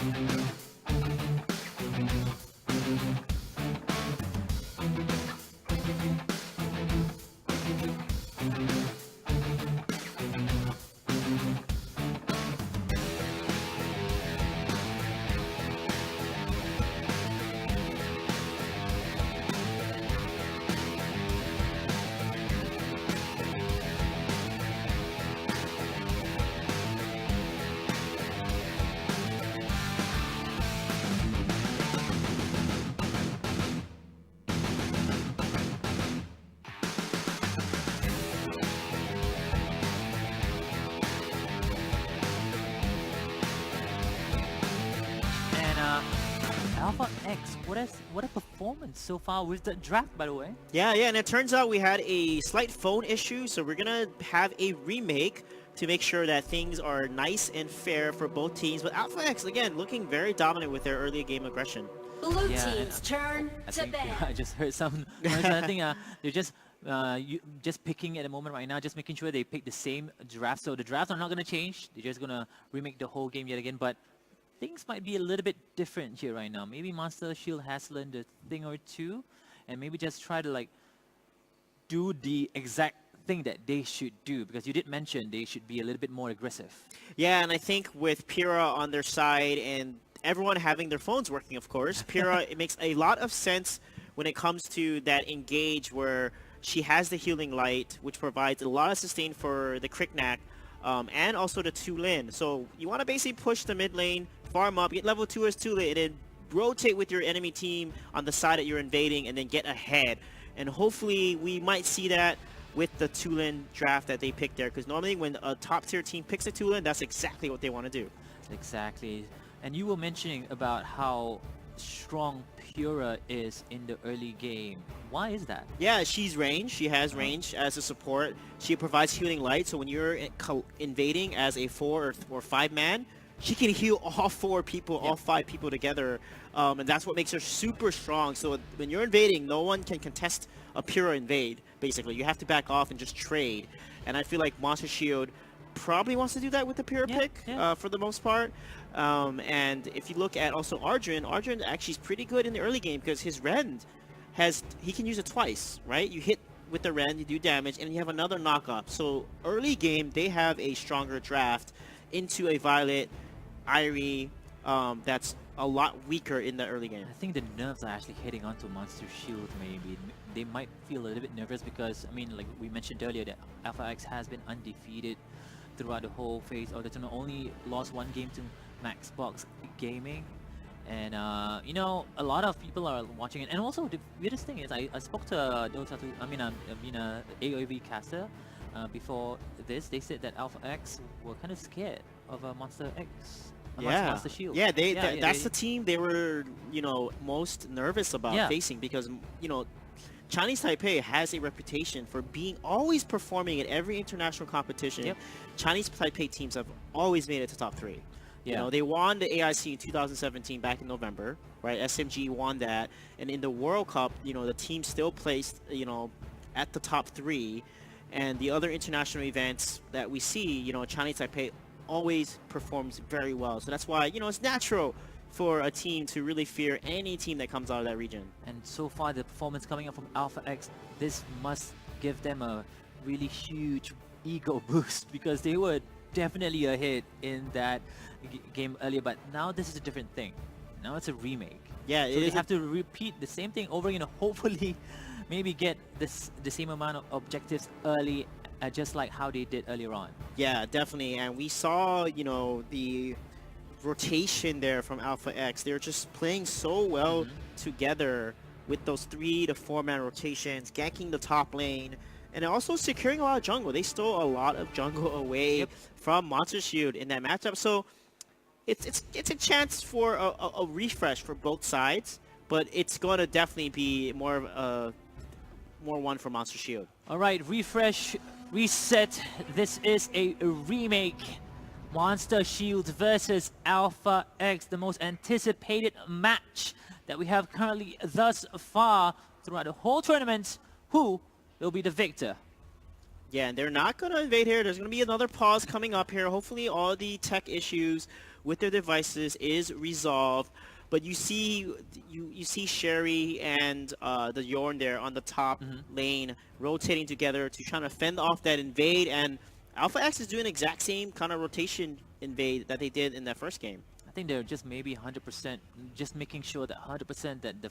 And Alpha X, what a performance so far with the draft, by the way. Yeah, and it turns out we had a slight phone issue, so we're gonna have a remake to make sure that things are nice and fair for both teams. But Alpha X, again, looking very dominant with their early game aggression. Blue Yeah, and team's turn I to think ban. I just heard some noise. I think they're just picking at the moment right now, just making sure they pick the same draft. So the drafts are not going to change. They're just going to remake the whole game yet again. But things might be a little bit different here right now. Maybe Monster Shield has learned a thing or two, and maybe just try to like do the exact thing that they should do, because you did mention they should be a little bit more aggressive. Yeah, and I think with Pyrrha on their side and everyone having their phones working, of course, Pyrrha, it makes a lot of sense when it comes to that engage where she has the healing light, which provides a lot of sustain for the Kriknak, and also the Tulin. So you want to basically push the mid lane, farm up, get level 2 as Tulin, and then rotate with your enemy team on the side that you're invading and then get ahead. And hopefully we might see that with the Tulin draft that they picked there, because normally when a top tier team picks a Tulin, that's exactly what they want to do. Exactly. And you were mentioning about how strong Pyrrha is in the early game. Why is that? Yeah, she's range. She has range as a support. She provides healing light, so when you're invading as a 4 or 5 man, she can heal all 4 people, all 5 people together, and that's what makes her super strong. So when you're invading, no one can contest a Pyrrha invade, basically. You have to back off and just trade. And I feel like Monster Shield probably wants to do that with the Pyrrha pick for the most part. And if you look at also Arjun actually is pretty good in the early game because his Rend he can use it twice, right? You hit with the Rend, you do damage, and you have another knock-up. So early game, they have a stronger draft into a Violet, Irie, that's a lot weaker in the early game. I think the nerves are actually hitting onto Monster Shield maybe. They might feel a little bit nervous because, I mean, like we mentioned earlier, that Alpha X has been undefeated throughout the whole phase of the tournament. Only lost 1 game to Maxbox Gaming. And, you know, a lot of people are watching it. And also, the weirdest thing is, I spoke to Dota 2, AOV caster before this. They said that Alpha X were kind of scared of Monster X. Monster Shield. Yeah, that's the team they were, you know, most nervous about facing because, you know, Chinese Taipei has a reputation for being always performing at every international competition. Chinese Taipei teams have always made it to top 3. You know, they won the AIC in 2017 back in November, right? SMG won that, and in the World Cup, you know, the team still placed, you know, at the top 3, and the other international events that we see, you know, Chinese Taipei always performs very well. So that's why, you know, it's natural for a team to really fear any team that comes out of that region. And so far, the performance coming up from Alpha X, this must give them a really huge ego boost because they were definitely ahead in that game earlier, but now this is a different thing. Now it's a remake. Yeah, so they have to repeat the same thing over, you know, hopefully maybe get the same amount of objectives early, just like how they did earlier on. Yeah, definitely. And we saw, you know, the rotation there from Alpha X. They're just playing so well together with those 3 to 4 man rotations, ganking the top lane, and also securing a lot of jungle. They stole a lot of jungle away from Monster Shield in that matchup. So it's a chance for a refresh for both sides, but it's going to definitely be more one for Monster Shield. All right, refresh, reset. This is a remake. Monster Shield versus Alpha X, the most anticipated match that we have currently thus far throughout the whole tournament. Who will be the victor? Yeah, and they're not going to invade here. There's going to be another pause coming up here. Hopefully all the tech issues with their devices is resolved. But you see Sherry and the Yorn there on the top lane rotating together to try to fend off that invade. And Alpha X is doing the exact same kind of rotation invade that they did in that first game. I think they're just maybe 100%, just making sure that 100% that the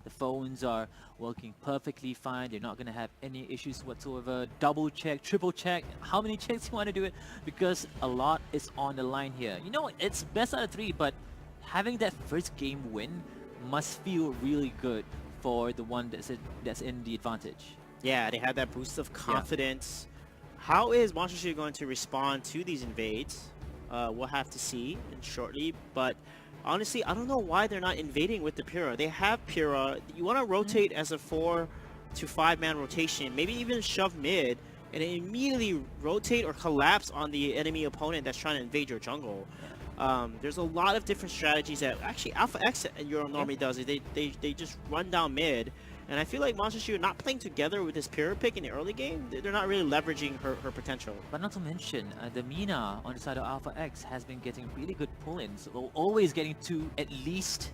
phones are working perfectly fine. They're not going to have any issues whatsoever. Double check, triple check. How many checks you want to do it? Because a lot is on the line here. You know, it's best out of 3, but having that first game win must feel really good for the one that's in the advantage. Yeah, they had that boost of confidence. Yeah. How is Monster Shield going to respond to these invades? We'll have to see shortly, but honestly, I don't know why they're not invading with the Pyrrha. They have Pyrrha. You want to rotate as a 4 to 5 man rotation, maybe even shove mid, and then immediately rotate or collapse on the enemy opponent that's trying to invade your jungle. There's a lot of different strategies that actually Alpha X and Euro normally does. They just run down mid, and I feel like Monster Shield not playing together with this Pyrrha pick in the early game. They're not really leveraging her potential. But not to mention, the Mina on the side of Alpha X has been getting really good pull-ins. Always getting to at least.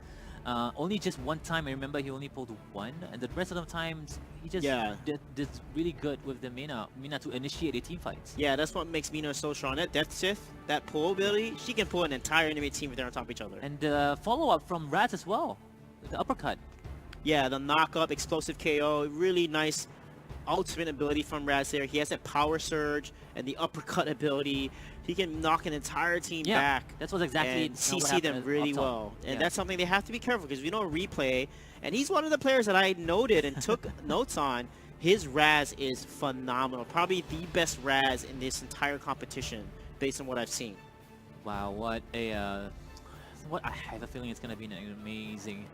Only just one time, I remember he only pulled 1, and the rest of the times he just did really good with the Mina to initiate the team fights. Yeah, that's what makes Mina so strong. That Death Sith, that pull ability, she can pull an entire enemy team if they're on top of each other. And the follow-up from Raz as well, the uppercut. Yeah, the knock-up, explosive KO, really nice ultimate ability from Raz there. He has that power surge and the uppercut ability. He can knock an entire team back. That's what exactly and CC them really well. And that's something they have to be careful because we know Replay, and he's one of the players that I noted and took notes on. His Raz is phenomenal. Probably the best Raz in this entire competition based on what I've seen. Wow, what I have a feeling it's going to be an amazing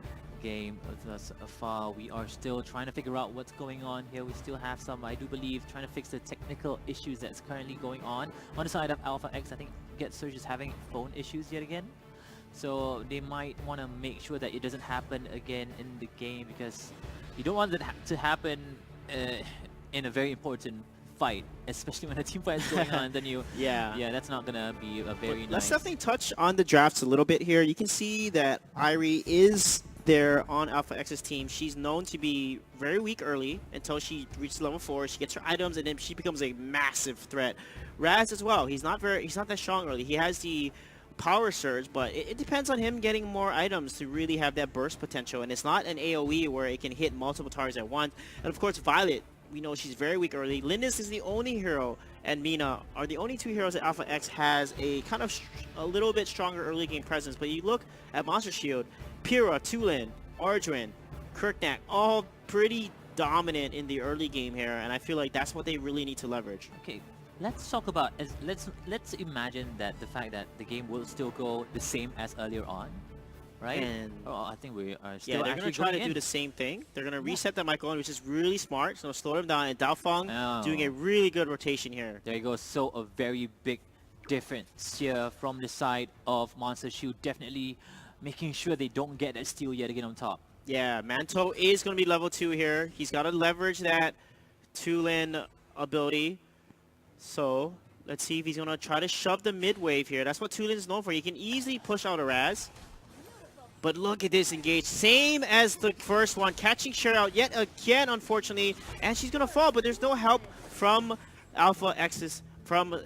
game thus far. We are still trying to figure out what's going on here. We still have some, I do believe, trying to fix the technical issues that's currently going on the side of Alpha X. I think Get Surge is having phone issues yet again, so they might want to make sure that it doesn't happen again in the game, because you don't want that to happen in a very important fight, especially when a team fight is going on. Then that's not gonna be a very nice. Let's definitely touch on the drafts a little bit here. You can see that Irie is there on Alpha X's team. She's known to be very weak early until she reaches level 4. She gets her items, and then she becomes a massive threat. Raz as well. He's not that strong early. He has the power surge, but it depends on him getting more items to really have that burst potential. And it's not an AoE where it can hit multiple targets at once. And of course, Violet, we know she's very weak early. Lindis is the only hero, and Mina are the only 2 heroes that Alpha X has a kind of a little bit stronger early game presence. But you look at Monster Shield, Pyrrha, Tulin, Ardwin, Kirknack, all pretty dominant in the early game here, and I feel like that's what they really need to leverage. Okay, let's talk about, let's imagine that the fact that the game will still go the same as earlier on, right? And I think we are still they're going to try to do the same thing. They're going to reset the Michael, which is really smart, so slow them down, and Daofeng doing a really good rotation here. There you go. So a very big difference here from the side of Monster Shield, definitely making sure they don't get that steal yet again on top. Yeah, Manto is going to be level 2 here. He's got to leverage that Tulin ability. So let's see if he's going to try to shove the mid wave here. That's what Tulin's known for. He can easily push out a Raz. But look at this engage. Same as the first one. Catching Cher out yet again, unfortunately. And she's going to fall, but there's no help from Alpha X's, from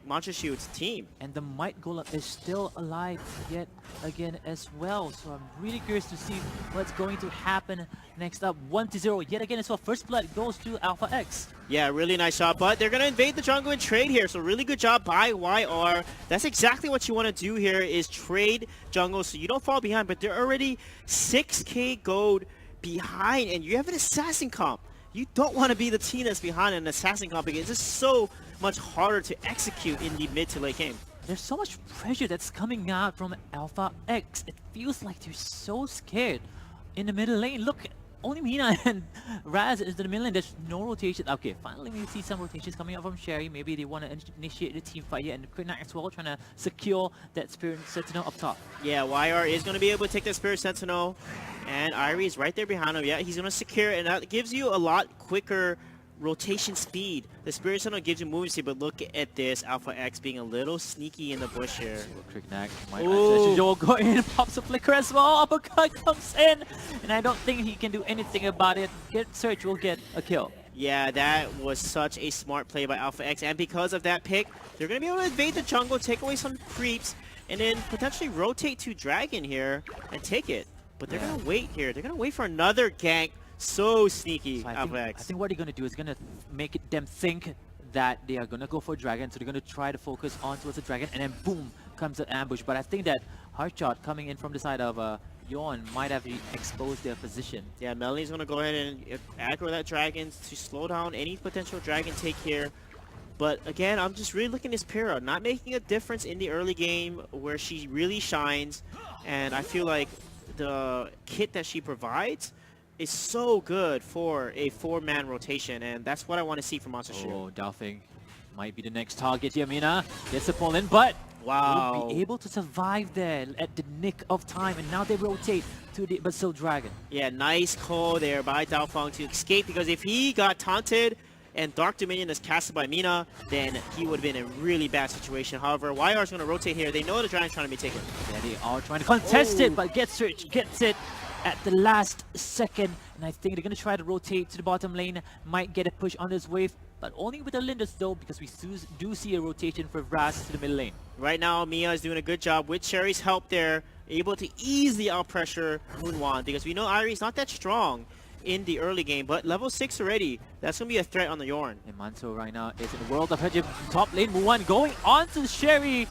Monster Shield's team. And the Might Golem is still alive yet again as well. So I'm really curious to see what's going to happen next up. 1-0 yet again as well. First blood goes to Alpha X. Yeah, really nice shot, but they're going to invade the jungle and trade here. So really good job by YR. That's exactly what you want to do here, is trade jungle so you don't fall behind. But they're already 6k gold behind, and you have an assassin comp. You don't want to be the team that's behind an assassin comp again. It's just so much harder to execute in the mid to late game. There's so much pressure that's coming out from Alpha X. It feels like they're so scared in the middle lane. Look, only Mina and Raz is in the middle lane. There's no rotation. Okay, finally we see some rotations coming out from Sherry. Maybe they want to initiate the team fight here, and Quicknack as well, trying to secure that Spirit Sentinel up top. Yeah, YR is going to be able to take that Spirit Sentinel, and Irie is right there behind him. Yeah, he's going to secure it, and that gives you a lot quicker rotation speed. The Spirit Sentinel gives you movement speed, but look at this Alpha X being a little sneaky in the bush here. Cricknack might actually go in, pops a flicker as well. Uppercut comes in, and I don't think he can do anything about it. Get Search will get a kill. Yeah, that was such a smart play by Alpha X, and because of that pick, they're going to be able to invade the jungle, take away some creeps, and then potentially rotate to Dragon here and take it. But they're going to wait here. They're going to wait for another gank. So sneaky, So Alpha X. I think what they're going to do is going to make them think that they are going to go for Dragon, so they're going to try to focus on towards the Dragon, and then boom, comes an ambush. But I think that Hardshot coming in from the side of Yorn might have exposed their position. Yeah, Melanie's going to go ahead and aggro that Dragon to slow down any potential Dragon take here. But again, I'm just really looking at this Pyrrha, not making a difference in the early game where she really shines. And I feel like the kit that she provides is so good for a 4-man rotation, and that's what I want to see from Monster Shield. Oh, Dalfing might be the next target here. Mina gets the pull in, but wow, will be able to survive there at the nick of time, and now they rotate to the Basil Dragon. Yeah, nice call there by Dalfang to escape, because if he got taunted and Dark Dominion is casted by Mina, then he would have been in a really bad situation. However, YR is going to rotate here. They know the Dragon's trying to be taken. Yeah, they are trying to contest it, but Search gets it at the last second, and I think they're going to try to rotate to the bottom lane, might get a push on this wave, but only with the Lindus though, because we do see a rotation for Vraz to the middle lane. Right now, Mia is doing a good job with Cherry's help there, able to easily outpressure Moonwan, because we know Irie's not that strong in the early game, but level 6 already, that's going to be a threat on the Yorn. And Manso right now is in the world of Hajib, top lane, Moonwan going on to Sherry.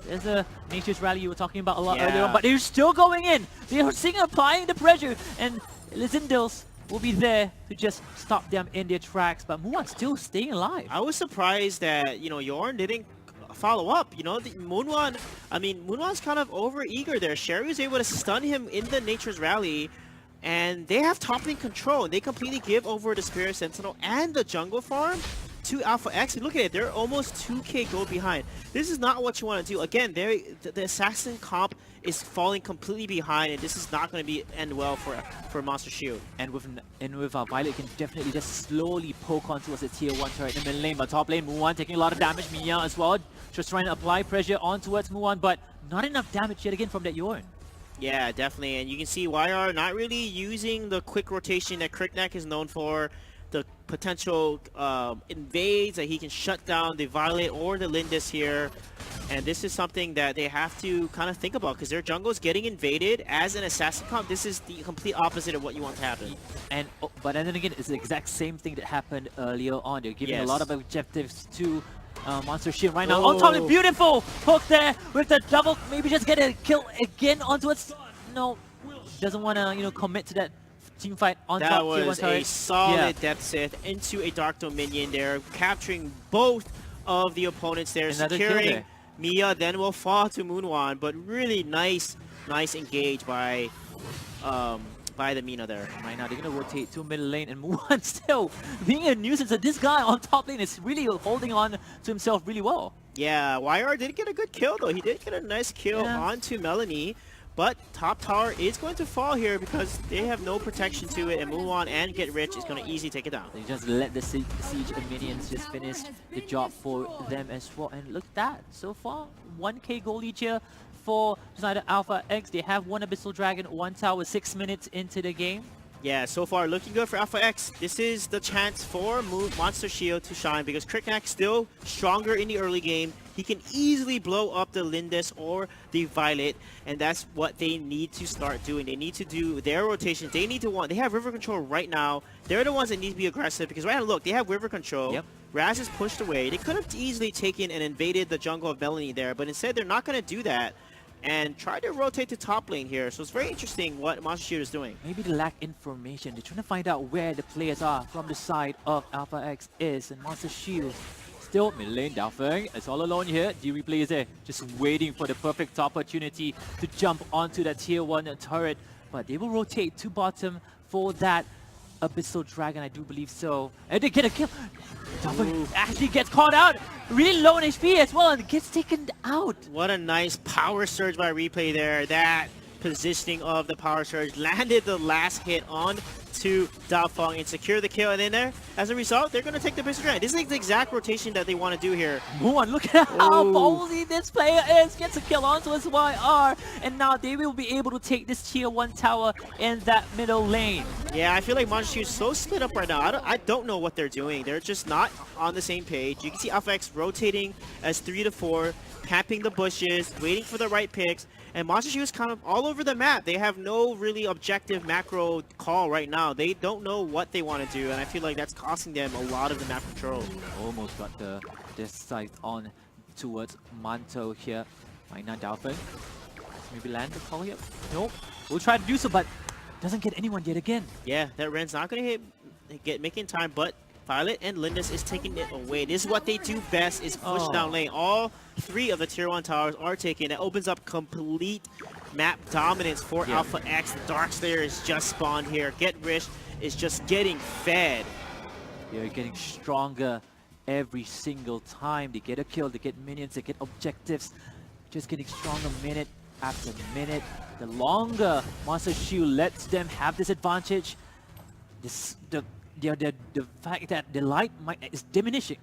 There's a Nature's Rally you were talking about a lot earlier on, but they're still going in. They are applying the pressure, and Lizindels will be there to just stop them in their tracks, but Moonwan's still staying alive. I was surprised that, you know, Yorn didn't follow up. You know, Moonwan's kind of over-eager there. Sherry was able to stun him in the Nature's Rally, and they have top lane control. They completely give over the Spirit Sentinel and the jungle farm to Alpha X. And look at it, they're almost 2k gold behind. This is not what you want to do. Again, the Assassin comp is falling completely behind, and this is not going to end well for Monster Shield. And with Violet can definitely just slowly poke on towards the tier 1 turret in the mid lane, but top lane Moonwan taking a lot of damage. Mia as well, just trying to apply pressure on towards Moonwan, but not enough damage yet again from that Yorn. Yeah, definitely, and you can see YR not really using the quick rotation that Cricknack is known for. The potential invades that he can shut down the Violet or the Lindus here, and this is something that they have to kind of think about, because their jungle is getting invaded as an assassin comp. This is the complete opposite of what you want to happen. And but then again, it's the exact same thing that happened earlier on. They're giving a lot of objectives to Monster Shield right now. On top, of beautiful hook there with the double. Maybe just get a kill again onto it. No, doesn't want to commit to that team fight on top. That was a solid depth sith into a Dark Dominion there, capturing both of the opponents there, securing Mia, then will fall to Moonwan, but really nice engage by the Mina there. Right now, they're going to rotate to middle lane, and Moonwan still being a nuisance. So this guy on top lane is really holding on to himself really well. Yeah, YR did get a good kill though. He did get a nice kill onto Melanie. But top tower is going to fall here because they have no protection to it, and Moonwan and Get Rich is going to easily take it down. They just let the siege and minions just finish the job for them as well. And look at that, so far 1k gold each here for Schneider Alpha X. They have one Abyssal Dragon, one tower, 6 minutes into the game. Yeah, so far looking good for Alpha X. This is the chance for Monster Shield to shine, because Cricknack's still stronger in the early game. He can easily blow up the Lindus or the Violet, and that's what they need to start doing. They need to do their rotations. They have river control right now. They're the ones that need to be aggressive, because right now, look, they have river control. Yep. Raz is pushed away. They could have easily taken and invaded the jungle of Melanie there, but instead they're not going to do that and try to rotate to top lane here. So it's very interesting what Monster Shield is doing. Maybe they lack information. They're trying to find out where the players are from the side of Alpha X is, and Monster Shield still mid lane. Dalfeng is all alone here. D-Replay is there, just waiting for the perfect opportunity to jump onto that tier 1 turret, but they will rotate to bottom for that Abyssal Dragon, I do believe so. And they get a kill. Dalfeng actually gets caught out. Really low in HP as well, and gets taken out. What a nice power surge by Replay there. That positioning of the power surge landed the last hit on to Dalfeng and secured the kill. And then there, As a result, they're going to take the best advantage. This is the exact rotation that they want to do here. One, look at how ballsy this player is. Gets a kill onto his YR, and now they will be able to take this tier 1 tower in that middle lane. Yeah, I feel like Monster is so split up right now. I don't know what they're doing. They're just not on the same page. You can see Alpha X rotating as 3 to 4, capping the bushes, waiting for the right picks. And Monster Shoe is kind of all over the map. They have no really objective macro call right now. They don't know what they want to do, and I feel like that's costing them a lot of the map control. Almost got this scythe on towards Manto here. Might not Dolphin. Maybe land the call here. Nope. We'll try to do so, but doesn't get anyone yet again. Yeah, that Ren's not going to make in time, but Violet and Lindis is taking it away. This is what they do best, is push down lane. All 3 of the tier 1 towers are taken. It opens up complete map dominance for Alpha X. The Dark Slayer is just spawned here. Get Rich is just getting fed. They're getting stronger every single time. They get a kill, they get minions, they get objectives. Just getting stronger minute after minute. The longer Monster Shield lets them have this advantage, the fact that the light is diminishing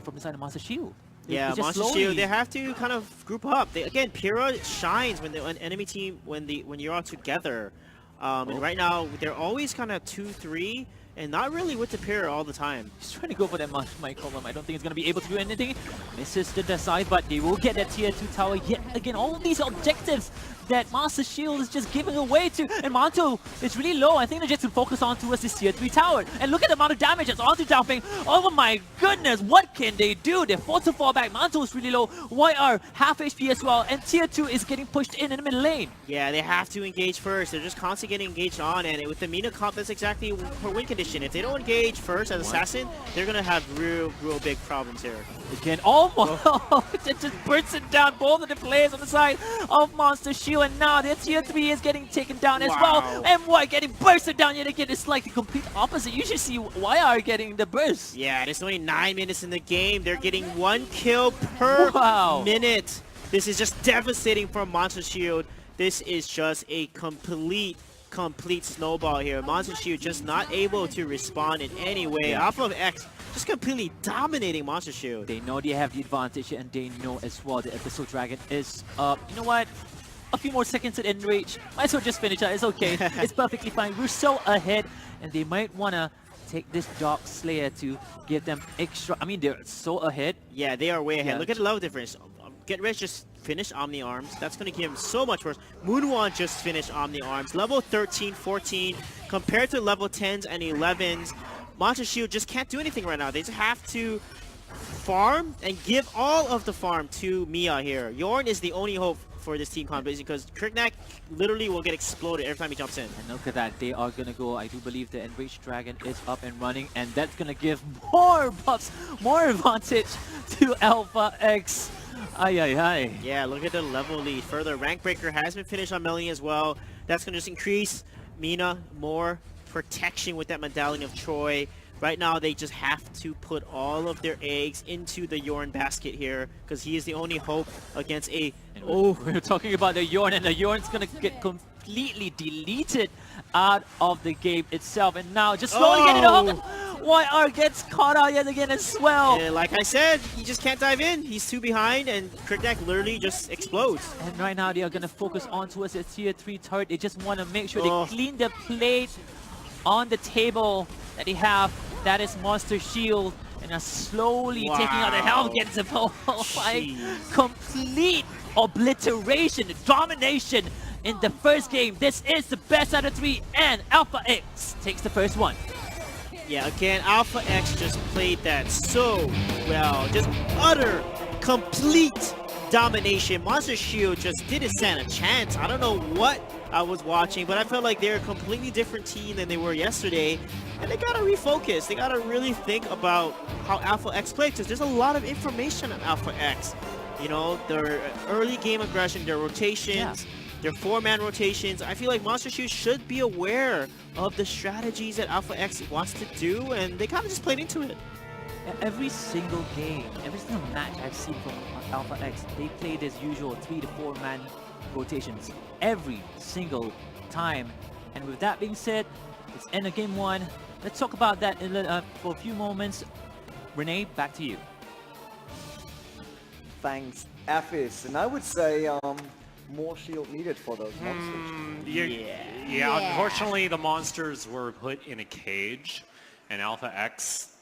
from inside the Monster Shield. Yeah, Monster Shield, they have to kind of group up. Again, Pyrrha shines when the enemy team, when you're all together. And right now, they're always kind of 2-3, and not really with the Pyrrha all the time. He's trying to go for that Michael. I don't think he's going to be able to do anything. Misses the side, but they will get that tier 2 tower yet again. All of these objectives that Master Shield is just giving away to, and Manto is really low. I think they're just to focus on towards this tier 3 tower. And look at the amount of damage that's onto Downping. Oh my goodness, what can they do? They're forced to fall back. Manto is really low. YR half HP as well, and tier 2 is getting pushed in the middle lane. Yeah, they have to engage first. They're just constantly getting engaged on, and with the Mina comp, that's exactly her win condition. If they don't engage first as Assassin, they're gonna have real big problems here. Again, almost it just bursts it down. Both of the players on the side of Monster Shield, and now their tier 3 is getting taken down as well. And Y getting bursted down yet again. It's like the complete opposite. You should see YR getting the burst. Yeah, there's only 9 minutes in the game. They're getting 1 kill per minute. This is just devastating for Monster Shield. This is just a complete snowball here. Monster Shield just not able to respond in any way. Alpha X just completely dominating Monster Shield. They know they have the advantage, and they know as well the Episode Dragon is up. You know what? A few more seconds at end range. Might as well just finish it. It's okay. It's perfectly fine. We're so ahead, and they might want to take this Dark Slayer to give them extra. I mean, they're so ahead. Yeah, they are way ahead. Look at the level difference. Get Rich just finished Omni Arms. That's going to give him so much worse. Moonwan just finished Omni Arms. Level 13, 14. Compared to level 10s and 11s, Monster Shield just can't do anything right now. They just have to farm and give all of the farm to Mia here. Yorn is the only hope for this team competition because Kriknak literally will get exploded every time he jumps in. And look at that. They are going to go. I do believe the Enraged Dragon is up and running, and that's going to give more buffs, more advantage to Alpha X. Yeah, look at the level lead. Further, Rank Breaker has been finished on Melanie as well. That's going to just increase Mina more protection with that Medallion of Troy. Right now, they just have to put all of their eggs into the Yorn basket here because he is the only hope against a... We're talking about the Yorn, and the Yorn's going to get completely deleted out of the game itself. And now, just slowly get it off. YR gets caught out yet again as well. And like I said, he just can't dive in. He's too behind, and Kriknak literally just explodes. And right now, they are going to focus on towards the tier 3 turret. They just want to make sure they clean the plate on the table that they have. That is Monster Shield. And are slowly taking out the health against the like complete obliteration, domination in the first game. This is the best out of 3, and Alpha X takes the first one. Yeah, again, Alpha X just played that so well. Just utter, complete domination. Monster Shield just didn't stand a chance. I don't know what I was watching, but I felt like they're a completely different team than they were yesterday. And they gotta refocus. They gotta really think about how Alpha X plays, because there's a lot of information on Alpha X. You know, their early game aggression, their rotations, their 4-man rotations. I feel like Monster Shield should be aware of the strategies that Alpha X wants to do, and they kind of just played into it. Every single game, every single match I've seen from Alpha X, they play this usual 3 to 4-man rotations every single time. And with that being said, It's end of game one. Let's talk about that for a few moments. Renee, back to you. Thanks, Affis. And I would say more shield needed for those monsters. Yeah, unfortunately the monsters were put in a cage and Alpha X